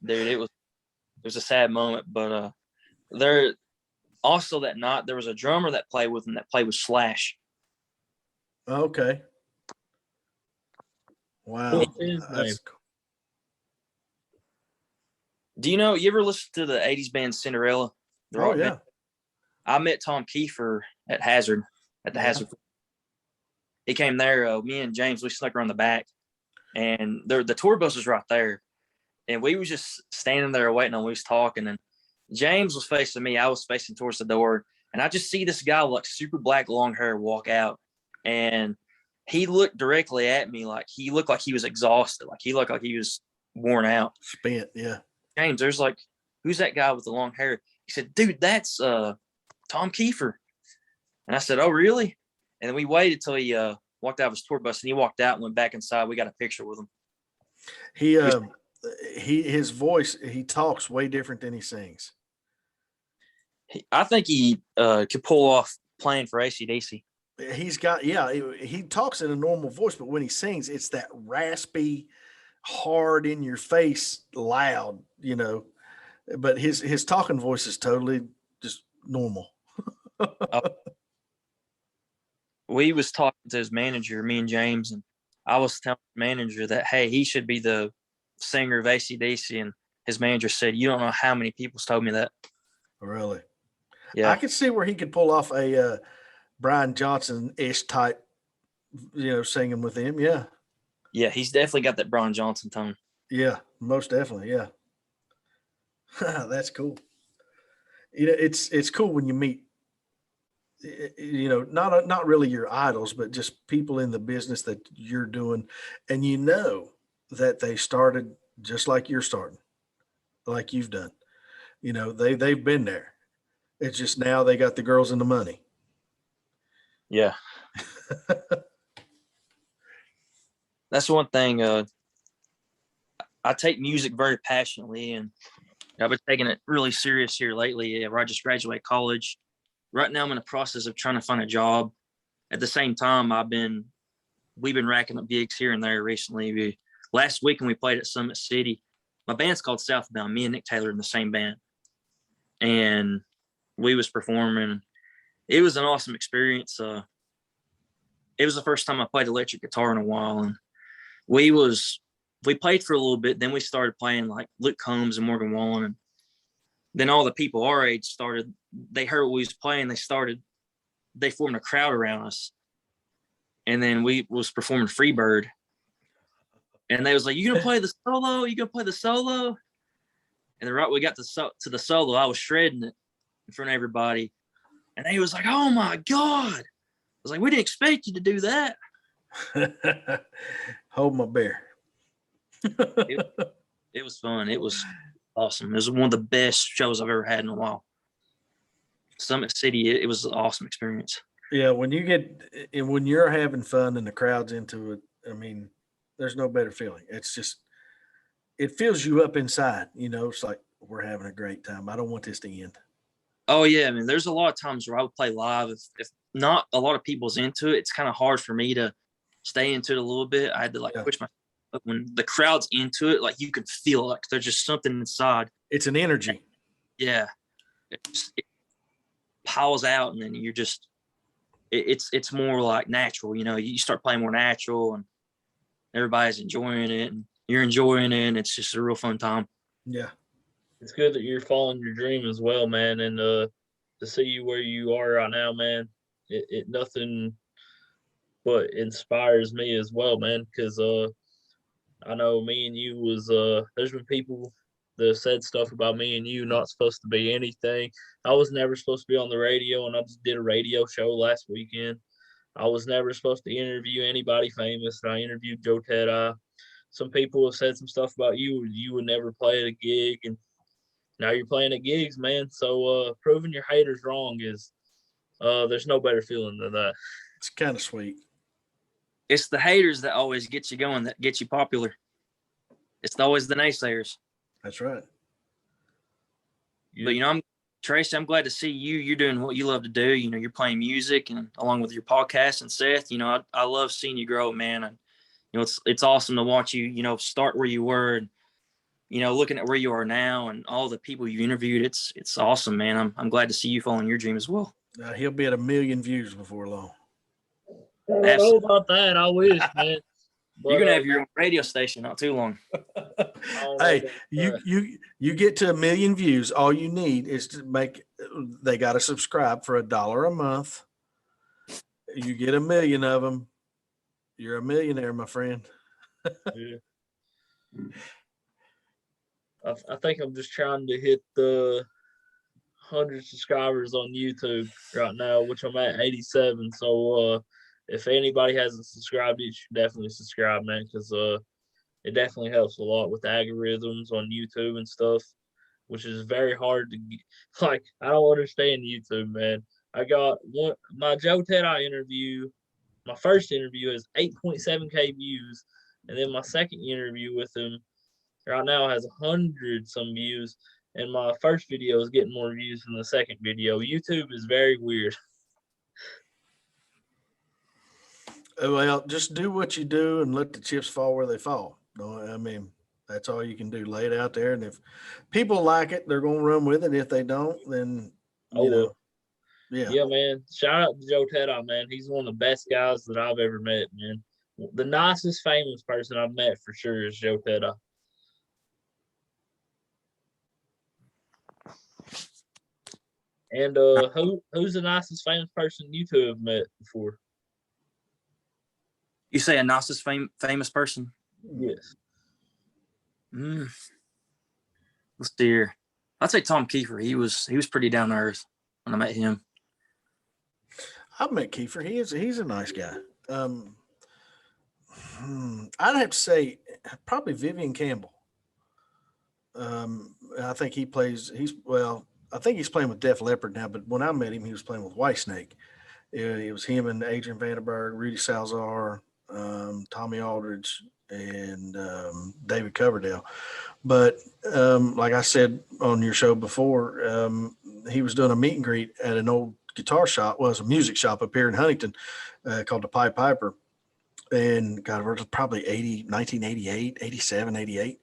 Dude, it was a sad moment, but there also that night there was a drummer that played with him that played with Slash. Okay. Wow. What's his name? That's cool. Do you ever listen to the 80s band Cinderella? The Oh rock yeah. band? I met Tom Kiefer at Hazard, at the Yeah. Hazard. He came there. Me and James, we snuck around the back, and the tour bus was right there. And we was just standing there waiting on. We was talking, and James was facing me. I was facing towards the door, and I just see this guy with super black long hair walk out, and he looked directly at me like he looked like he was exhausted, like he looked like he was worn out. Spent. Yeah. James, there's who's that guy with the long hair? He said, "Dude, that's Tom Kiefer." And I said, "Oh, really?" And then we waited till he walked out of his tour bus, and he walked out and went back inside. We got a picture with him. His voice, he talks way different than he sings. I think he could pull off playing for ACDC. He's got, yeah, he talks in a normal voice, but when he sings, it's that raspy, hard in your face, loud, you know. But his talking voice is totally just normal. We was talking to his manager, me and James, and I was telling the manager that, hey, he should be the singer of AC/DC, and his manager said, you don't know how many people's told me that. Really? Yeah. I could see where he could pull off a Brian Johnson-ish type, you know, singing with him. Yeah. Yeah, he's definitely got that Brian Johnson tone. Yeah, most definitely. Yeah. That's cool. You know, it's cool when you meet, you know, not really your idols, but just people in the business that you're doing, and you know that they started just like you're starting, like you've done. You know, they've been there. It's just now they got the girls and the money. Yeah. That's one thing. I take music very passionately, and I've been taking it really serious here lately. I just graduated college. Right now, I'm in the process of trying to find a job. At the same time, we've been racking up gigs here and there recently. Last weekend we played at Summit City. My band's called Southbound. Me and Nick Taylor in the same band, and we was performing. It was an awesome experience. It was the first time I played electric guitar in a while, and we played for a little bit. Then we started playing like Luke Combs and Morgan Wallen, and then all the people our age started. They heard what we was playing. They formed a crowd around us, and then we was performing Freebird, and they was like, "You gonna play the solo? You gonna play the solo?" And then right we got to the solo, I was shredding it in front of everybody, and they was like, "Oh my god!" I was like, "We didn't expect you to do that." Hold my beer. It was fun. It was awesome. It was one of the best shows I've ever had in a while. Summit City, it was an awesome experience. Yeah, when you're having fun and the crowd's into it, I mean, there's no better feeling. It's just, it fills you up inside. You know, it's like we're having a great time. I don't want this to end. Oh yeah, I mean, there's a lot of times where I would play live. If not a lot of people's into it, it's kind of hard for me to stay into it a little bit. I had to push my. But when the crowd's into it, like you can feel like there's just something inside. It's an energy. Yeah, it piles out, and then you're just. It's more like natural, you know. You start playing more natural, and everybody's enjoying it, and you're enjoying it, and it's just a real fun time. Yeah. It's good that you're following your dream as well, man. And to see you where you are right now, man, it nothing but inspires me as well, man. Because I know me and you was there's been people that said stuff about me and you not supposed to be anything. I was never supposed to be on the radio, and I just did a radio show last weekend. I was never supposed to interview anybody famous, and I interviewed Joe Tedai. Some people have said some stuff about you. You would never play at a gig, and now you're playing at gigs, man. So proving your haters wrong is there's no better feeling than that. It's kind of sweet. It's the haters that always get you going, that get you popular. It's always the naysayers. That's right. But, you know, Tracy, I'm glad to see you. You're doing what you love to do. You know, you're playing music, and along with your podcast, and Seth, you know, I love seeing you grow, man. And, you know, it's awesome to watch you, you know, start where you were, and, you know, looking at where you are now and all the people you interviewed. It's awesome, man. I'm glad to see you following your dream as well. He'll be at 1 million views before long. I don't know about that. I wish, man. But, you're gonna have your own radio station not too long. Hey, you get to 1 million views. All you need is to they got to subscribe for $1 a month. You get 1 million of them, you're a millionaire, my friend. Yeah. I think I'm just trying to hit the 100 subscribers on YouTube right now, which I'm at 87. So if anybody hasn't subscribed, you should definitely subscribe, man, because it definitely helps a lot with algorithms on YouTube and stuff, which is very hard to get. Like, I don't understand YouTube, man. I got my Joe Tedai interview. My first interview has 8.7K views, and then my second interview with him right now has 100 some views, and my first video is getting more views than the second video. YouTube is very weird. Well, just do what you do and let the chips fall where they fall. No, I mean, that's all you can do. Lay it out there. And if people like it, they're going to run with it. If they don't, then, Oh, you know, well. yeah. Yeah, man. Shout out to Joe Tedder, man. He's one of the best guys that I've ever met, man. The nicest famous person I've met for sure is Joe Tedder. And who's the nicest famous person you two have met before? You say a nicest famous person? Yes. Let's see here. I'd say Tom Kiefer. He was pretty down to earth when I met him. I've met Kiefer. He's a nice guy. I'd have to say probably Vivian Campbell. I think I think he's playing with Def Leppard now, but when I met him, he was playing with Whitesnake. It was him and Adrian Vandenberg, Rudy Salazar, Tommy Aldridge, and David Coverdale. But like I said on your show before, he was doing a meet and greet at an old guitar shop, was a music shop up here in Huntington called the Pied Piper. And God, it was probably 1988, 87, 88.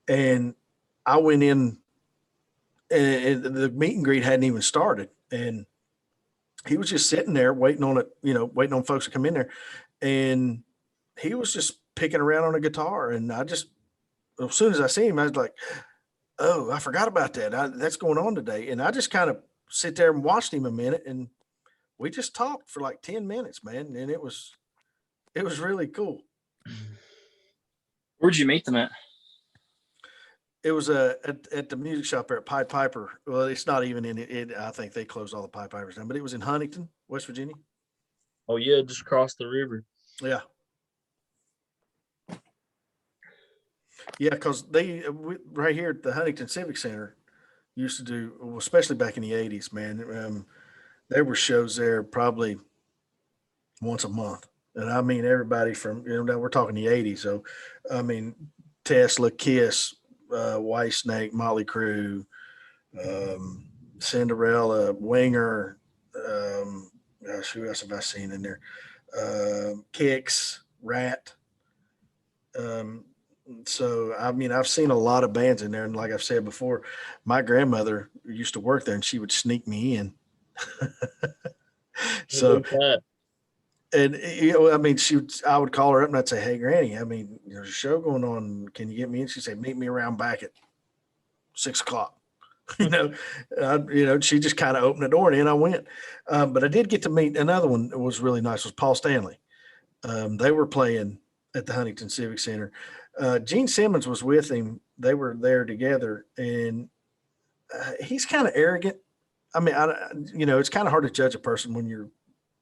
And I went in and the meet and greet hadn't even started. And he was just sitting there waiting on it, waiting on folks to come in there. And he was just picking around on a guitar. And as soon as I seen him, I was like, oh, I forgot about that. That's going on today. And I just kind of sit there and watched him a minute. And we just talked for like 10 minutes, man. And it was really cool. Where'd you meet them at? It was at the music shop there at Pied Piper. Well, it's not even in it. I think they closed all the Pied Pipers down, but it was in Huntington, West Virginia. Oh, yeah, just across the river. Yeah. Yeah, because right here at the Huntington Civic Center used to do, especially back in the 80s, man, there were shows there probably once a month. And I mean, everybody from, now we're talking the 80s. So, I mean, Tesla, Kiss, Whitesnake, Motley Crue, Cinderella, Winger. Gosh, who else have I seen in there? Kicks, Rat. So, I mean, I've seen a lot of bands in there. And like I've said before, my grandmother used to work there and she would sneak me in. So, and I mean, I would call her up and I'd say, "Hey, Granny, I mean, there's a show going on. Can you get me in?" She'd say, "Meet me around back at 6:00." She just kind of opened the door and in I went. But I did get to meet another one that was really nice. Was Paul Stanley. They were playing at the Huntington Civic Center. Gene Simmons was with him. They were there together, and he's kind of arrogant. I mean, it's kind of hard to judge a person when you're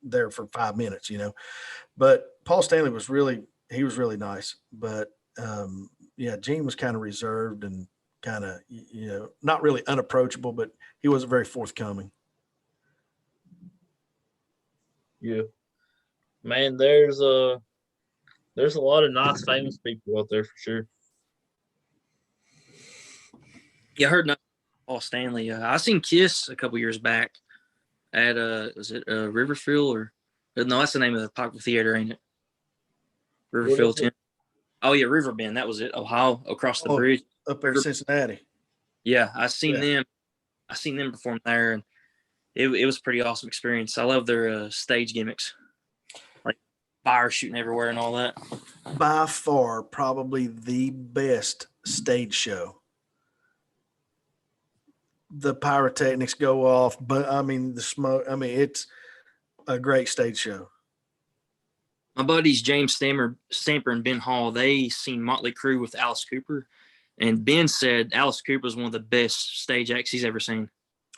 there for 5 minutes, but Paul Stanley was really nice. But Gene was kind of reserved and kind of, not really unapproachable, but he wasn't very forthcoming. Yeah, man, there's a lot of nice famous people out there for sure. Yeah, I heard Paul Stanley. I seen Kiss a couple years back at was it Riverfield or no? That's the name of the Pikeville Theater, ain't it? Riverfield 10. Oh yeah, Riverbend. That was it. Ohio, across the bridge up in Cincinnati. Yeah, I seen them. I seen them perform there, and it was a pretty awesome experience. I love their stage gimmicks, like fire shooting everywhere and all that. By far, probably the best stage show. The pyrotechnics go off, but I mean the smoke. I mean, it's a great stage show. My buddies James Stamper and Ben Hall, they seen Motley Crue with Alice Cooper, and Ben said Alice Cooper is one of the best stage acts he's ever seen.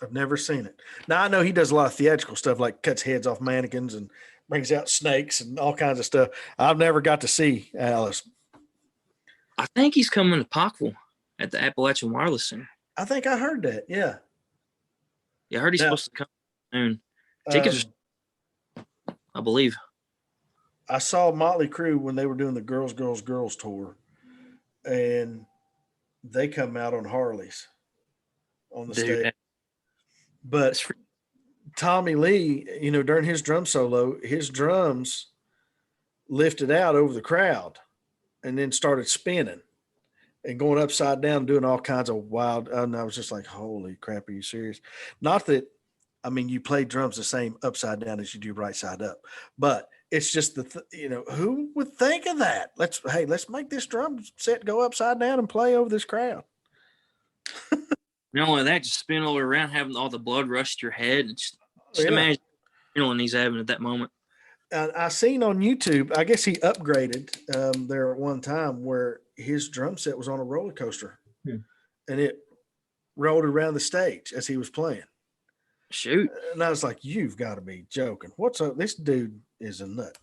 I've never seen it. Now I know he does a lot of theatrical stuff, like cuts heads off mannequins and brings out snakes and all kinds of stuff. I've never got to see Alice. I think he's coming to Pikeville at the Appalachian Wireless Center. I think I heard that. Yeah. Yeah, I heard he's supposed to come soon. Tickets, I believe. I saw Motley Crue when they were doing the Girls, Girls, Girls tour, and they come out on Harleys. on the Dude, stage. But that's Tommy Lee, during his drum solo, his drums lifted out over the crowd and then started spinning and going upside down, doing all kinds of wild. And I was just like, holy crap, are you serious? Not that, I mean, you play drums the same upside down as you do right side up, but it's just who would think of that? Let's make this drum set go upside down and play over this crowd. not only that, just spin all around, having all the blood rush to your head. And just Yeah. imagine the feeling he's having at that moment. I seen on YouTube, I guess he upgraded there at one time where his drum set was on a roller coaster and it rolled around the stage as he was playing. Shoot. And I was like, you've got to be joking. What's up? This dude is a nut.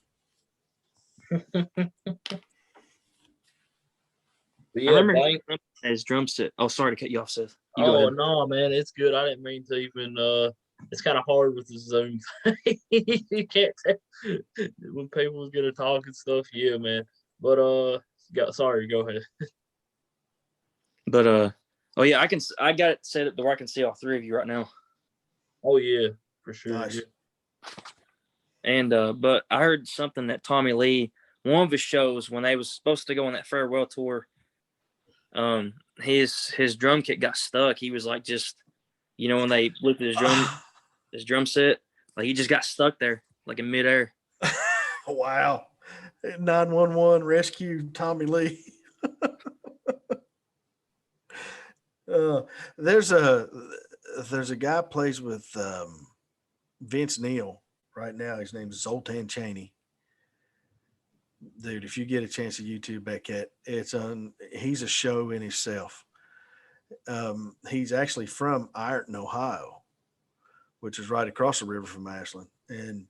But I yeah, remember Blank. his drum set. Oh, sorry to cut you off, Seth. You Oh go ahead. no, man, it's good. I didn't mean to even. It's kind of hard with the Zoom thing. You can't tell when people's gonna talk and stuff. Yeah, man. But sorry. Go ahead. But oh yeah, I got it set up to where I can see all three of you right now. Oh yeah, for sure. Nice. Yeah. And but I heard something that Tommy Lee, one of his shows when they was supposed to go on that farewell tour, his drum kit got stuck. He was like just, when they looked at his drum set, like he just got stuck there, like in midair. Wow. 911 rescue Tommy Lee. There's a guy plays with Vince Neil right now. His name is Zoltan Chaney. Dude, if you get a chance to YouTube Beckett, he's a show in himself. He's actually from Ironton, Ohio, which is right across the river from Ashland. And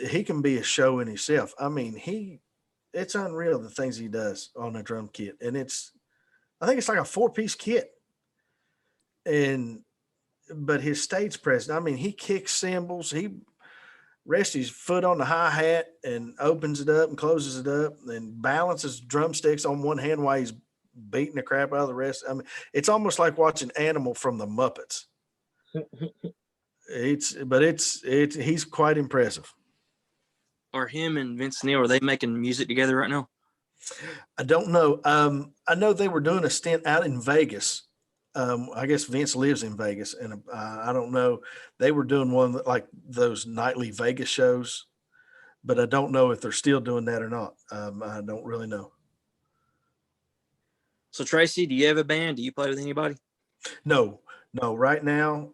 he can be a show in himself. I mean, it's unreal the things he does on a drum kit. And I think it's like a 4-piece kit. But his stage presence, I mean, he kicks cymbals, he rests his foot on the hi-hat and opens it up and closes it up and balances drumsticks on one hand while he's beating the crap out of the rest. I mean, it's almost like watching Animal from the Muppets. He's quite impressive. Are him and Vince Neil, are they making music together right now? I don't know. I know they were doing a stint out in Vegas. I guess Vince lives in Vegas, and I don't know. They were doing one like those nightly Vegas shows, but I don't know if they're still doing that or not. I don't really know. So Tracy, do you have a band? Do you play with anybody? No. Right now,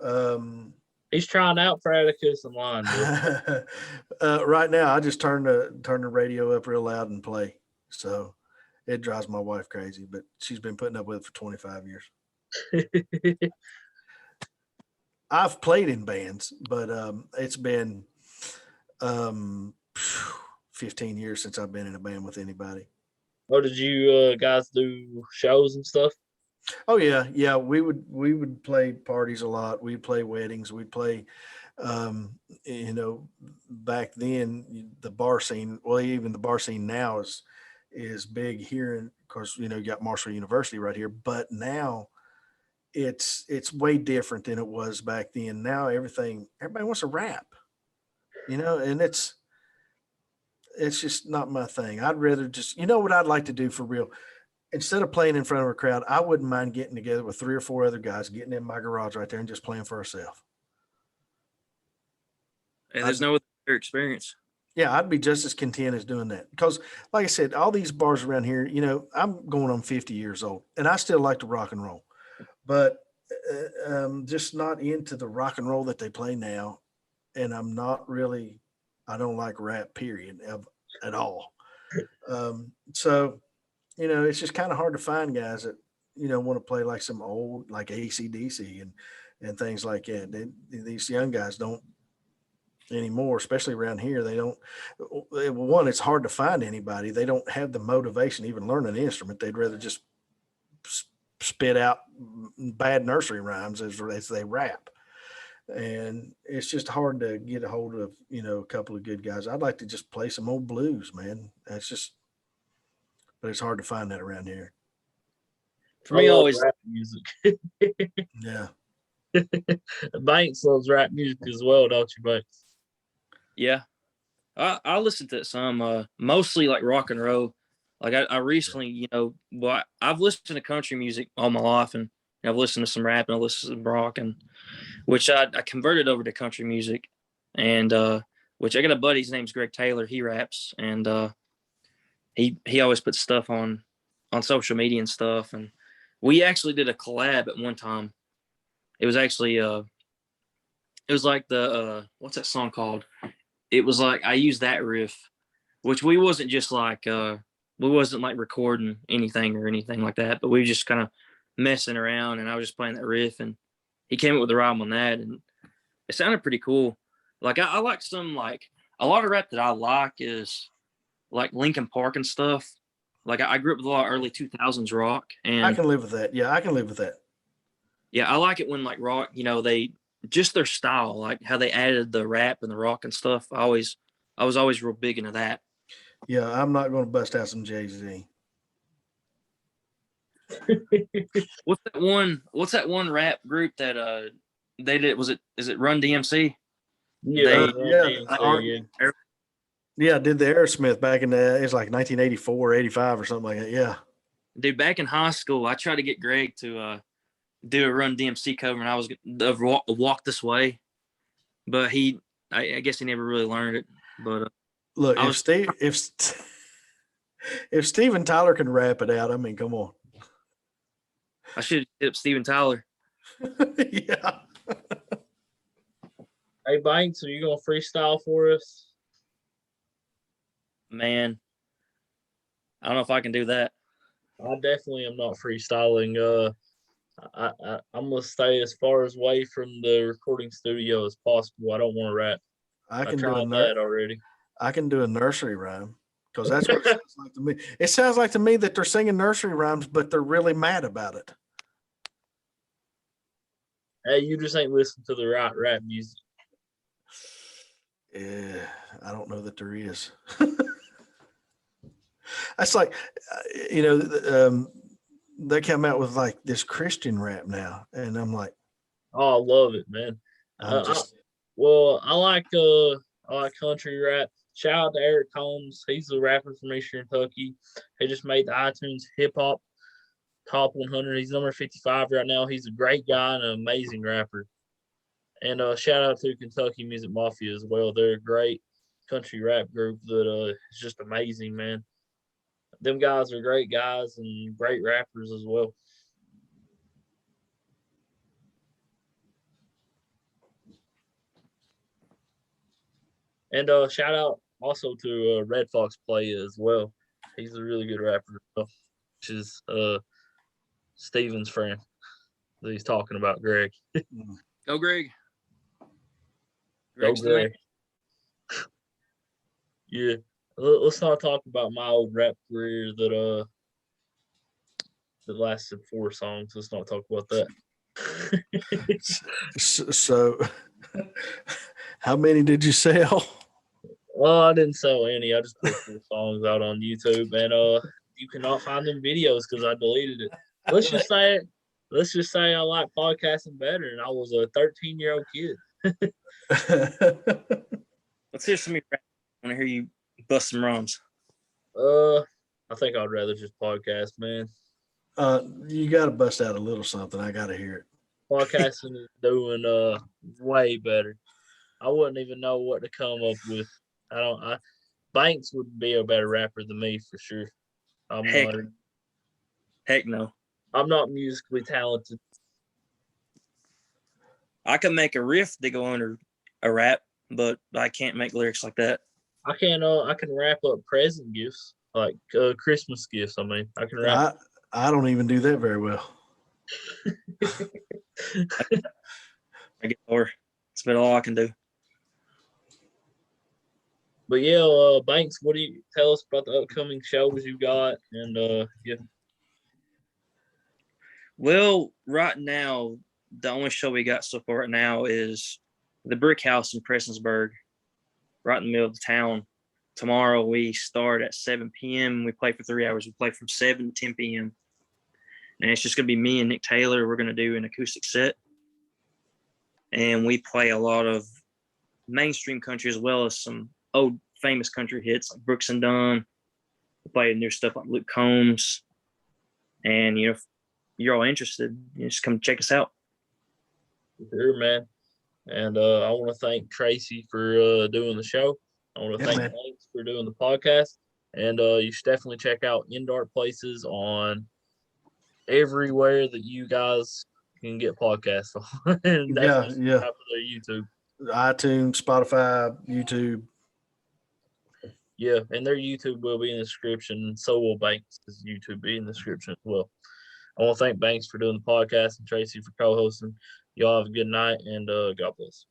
He's trying out for Atticus and Line. right now, I just turn the radio up real loud and play. So it drives my wife crazy, but she's been putting up with it for 25 years. I've played in bands, but it's been 15 years since I've been in a band with anybody. Or did you guys do shows and stuff? Oh yeah. We would play parties a lot. We'd play weddings. We'd play, back then the bar scene. Well, even the bar scene now is big here, and of course, you got Marshall University right here. But now it's way different than it was back then. Now everybody wants to rap, and it's just not my thing. I'd rather just, what I'd like to do for real. Instead of playing in front of a crowd, I wouldn't mind getting together with 3 or 4 other guys, getting in my garage right there and just playing for ourselves. And there's no other experience. Yeah, I'd be just as content as doing that. Because, like I said, all these bars around here, I'm going on 50 years old, and I still like to rock and roll. But just not into the rock and roll that they play now. And I don't like rap, period, at all. So, it's just kind of hard to find guys that, want to play like some old, like AC/DC and things like that. These young guys don't anymore, especially around here. They don't, one, it's hard to find anybody. They don't have the motivation to even learn an instrument. They'd rather just spit out bad nursery rhymes as they rap. And it's just hard to get a hold of, a couple of good guys. I'd like to just play some old blues, man. But it's hard to find that around here. For me, love always, rap music. Yeah. Banks loves rap music as well, don't you, Banks? yeah. I listen to some, mostly like rock and roll. Like I recently, well, I've listened to country music all my life, and I've listened to some rap and I listened to some rock, and which I converted over to country music, and which I got a buddy. His name's Greg Taylor. He raps, and he always puts stuff on social media and stuff. And we actually did a collab at one time. It was actually it was like the what's that song called? It was like I used that riff, which we wasn't just like we wasn't like recording anything or anything like that, but we were just kind of messing around, and I was just playing that riff, and he came up with the rhyme on that, and it sounded pretty cool. Like I like some like a lot of rap that I like is like Linkin Park and stuff. Like I grew up with a lot of early 2000s rock, I and can live with that. Yeah, I can live with that. yeah, I like it when like rock, they just their style, like how they added the rap and the rock and stuff. I was always real big into that. Yeah, I'm not going to bust out some Jay-Z. What's that one rap group that they did? Is it Run DMC? Yeah, They Yeah, I did the Aerosmith back in it's like 1984, 85 or something like that. Yeah. dude, back in high school, I tried to get Greg to do a Run DMC cover, and I was walk this way, but I guess he never really learned it. But Look, I if was Steve if Steven Tyler can rap it out, I mean, come on. I should have hit up Steven Tyler. Yeah. Hey, Banks, are you gonna freestyle for us? Man, I don't know if I can do that. I definitely am not freestyling. I'm gonna stay as far as away from the recording studio as possible. I don't want to rap. I I can do tried that already. I can do a nursery rhyme because that's what it sounds like to me. It sounds like to me that they're singing nursery rhymes, but they're really mad about it. Hey, you just ain't listening to the right rap music. Yeah, I don't know that there is. That's like, they come out with like this Christian rap now, and I'm like, Oh, I love it, man. I'm just, I like country rap. Shout out to Eric Combs. He's a rapper from Eastern Kentucky. He just made the iTunes hip hop top 100. He's number 55 right now. He's a great guy and an amazing rapper. And shout out to Kentucky Music Mafia as well. They're a great country rap group that is just amazing, man. Them guys are great guys and great rappers as well. And shout out also to Red Fox Playa as well. He's a really good rapper, which is Steven's friend that he's talking about, Greg. Go, Greg. Go, Greg's the man. Greg. Yeah. Let's not talk about my old rap career that lasted 4 songs. Let's not talk about that. so how many did you sell? Well, I didn't sell any. I just put 4 songs out on YouTube, and you cannot find them videos because I deleted it. Let's just say I like podcasting better, and I was a 13-year-old kid. Let's hear some of your rap. I want to hear you bust some rhymes. I think I'd rather just podcast, man. You got to bust out a little something. I got to hear it. Podcasting is doing way better. I wouldn't even know what to come up with. Banks would be a better rapper than me for sure. Heck no. I'm not musically talented. I can make a riff that go under a rap, but I can't make lyrics like that. I can wrap up present gifts, like Christmas gifts. I mean, I can wrap. I don't even do that very well. I get more. It's about all I can do. But yeah, Banks, what do you tell us about the upcoming shows you got? And yeah. Well, right now, the only show we got so far right now is the Brick House in Prestonsburg, right in the middle of the town. Tomorrow we start at 7 p.m. We play for 3 hours. We play from 7 to 10 p.m. and it's just gonna be me and Nick Taylor. We're gonna do an acoustic set, and we play a lot of mainstream country as well as some old famous country hits like Brooks and Dunn. We play new stuff like Luke Combs, and if you're all interested, just come check us out. Sure, man. And I want to thank Tracy for doing the show. I want to Yeah, thank man. Banks for doing the podcast. And you should definitely check out In Dark Places on everywhere that you guys can get podcasts on. And Yeah, that's yeah. top of their YouTube. iTunes, Spotify, YouTube. Yeah, and their YouTube will be in the description. So will Banks' YouTube be in the description as well. I want to thank Banks for doing the podcast and Tracy for co-hosting. Y'all have a good night and God bless.